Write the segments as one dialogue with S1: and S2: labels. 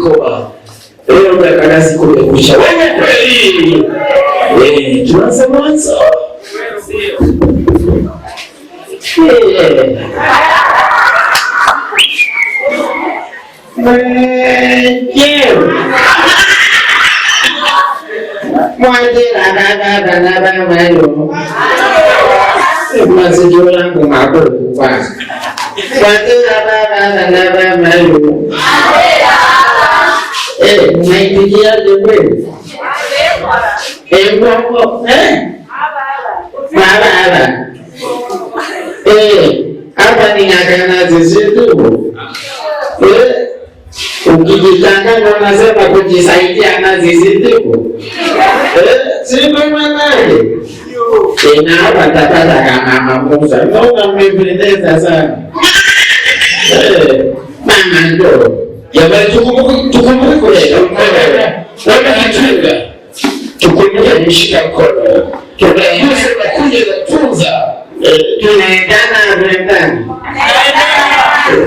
S1: mikoa. Leo nataka siku kukusha. Wewe kweli. Tuanze mwanzo. Masikio yangu makuu kwanza. Unaitikiaje kweli? Mbongo, Mababa. Hapa ni Nyakanazi situ. Ukijitanganya unasema kujisaidia nazi situ. Sio manaje? Tena hapa tatata kama mamuza. Mbona mmependeza sana? Mama ndo. Jamani tukumbuke kule. Tukumbuke nishika mkono. Tunagusa na kuja na tunza. Tunaendana tunaendana.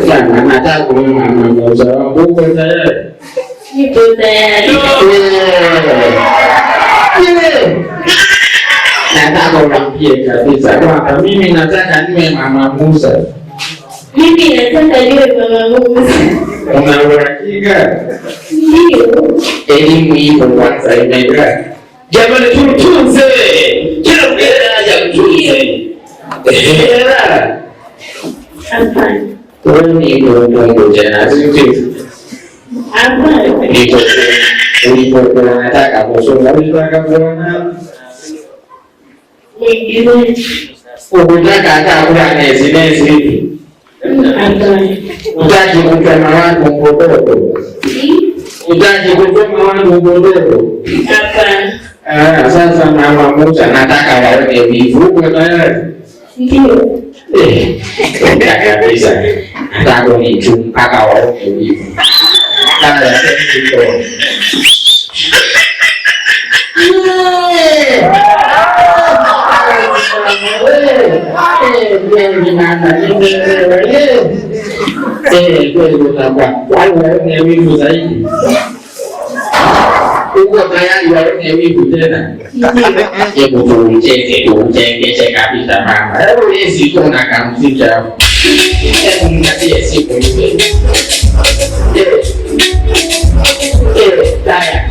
S1: Sana nataka kumwona mmoja wangu uko tayari. Niko tayari. Nataka unampie kabisa. Kwa mimi nataka niwe Mama Musa.
S2: Mimi nataka niwe Mama Musa.
S1: Una uhakika?
S2: Ndio.
S1: Elimu ipo kwanza imekaa. Jamani tutunze. Kila mmoja ajatunze.
S2: Hapana.
S1: Wewe ni Mungu tena sisi.
S2: Hapana.
S1: Ulipokuwa unataka kusoma ulitaka kuona
S2: Mwingine.
S1: Ukutaka hata kula nezi hivi.
S2: Hapana.
S1: Utaki kutema watu mgodoro. Utaki kutema watu mgodoro.
S2: Hapana.
S1: Sasa Mama Musa nataka waone vivuko tayari.
S2: Ndio.
S1: Kabisa. Nataka nichu mpaka waone vivu. Haya sasa. Uko tayari waone wivu tena? Hebu tucheke kabisa mama. Hebu hizi tuna kamziki hapo. Hebu mnatie siku hivi. Taya.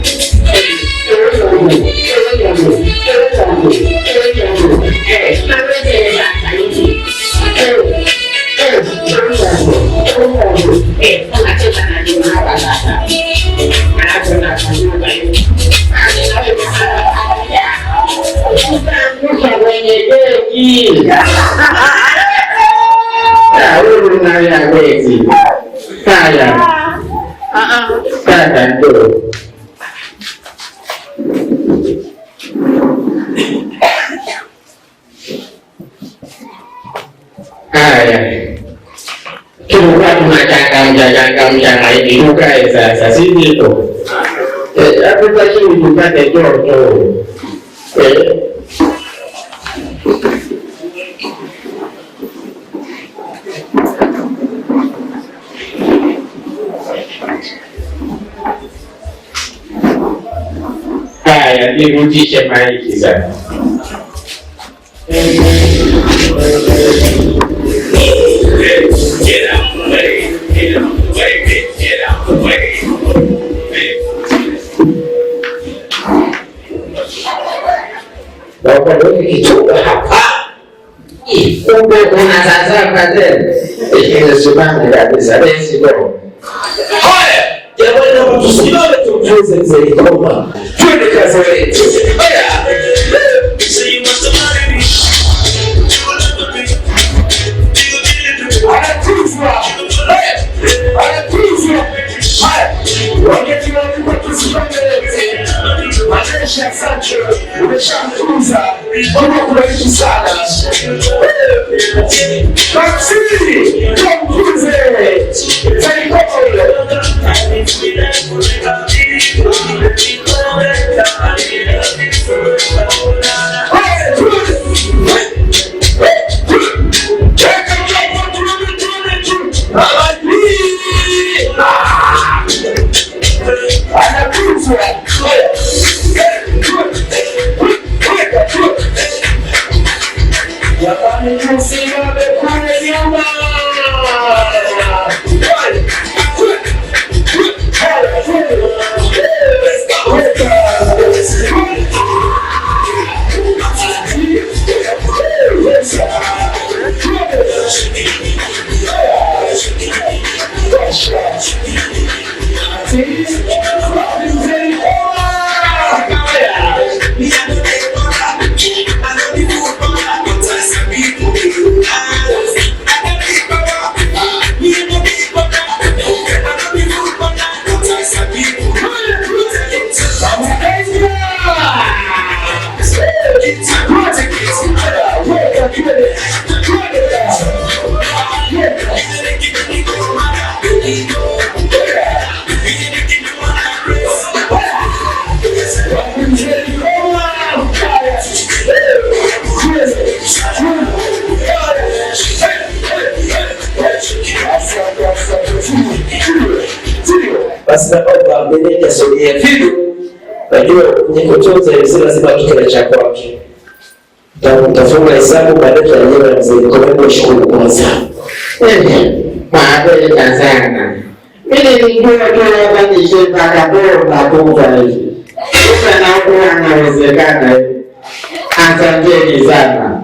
S1: Tunachangamsha hivi tukae sasa, si ndio? Hatutaki tupate joto. Haya, nirudishe maiki sasa. Get out the way, get out the way, get out the way. Bapak dulu itu apa? Udah kena sasar kader. Ini sudah tidak bisa resiko. Hai, jangan lupa sudah tujuan saya koma. Cuci kasih cuci. Ayah. See you must have married me. Ada tujuan. Ada tujuan. Hai, waktu kita bertujuan Maisha Sancho, umeshamtuza mbona kunaishi sana Maxi, kamtuze Taikole basi naomba meneja sogea vipi. Najua kwenye kutunza hizi lazima kile cha kwake. Utafunga hesabu baadaye yenyewe na mzee kwa hiyo shukuru kwanza. Maadili kazana. Mimi nilikuwa tu nje mpaka bomba kubwa hivi. Sasa naona anawezekana hivi. Asanteni sana.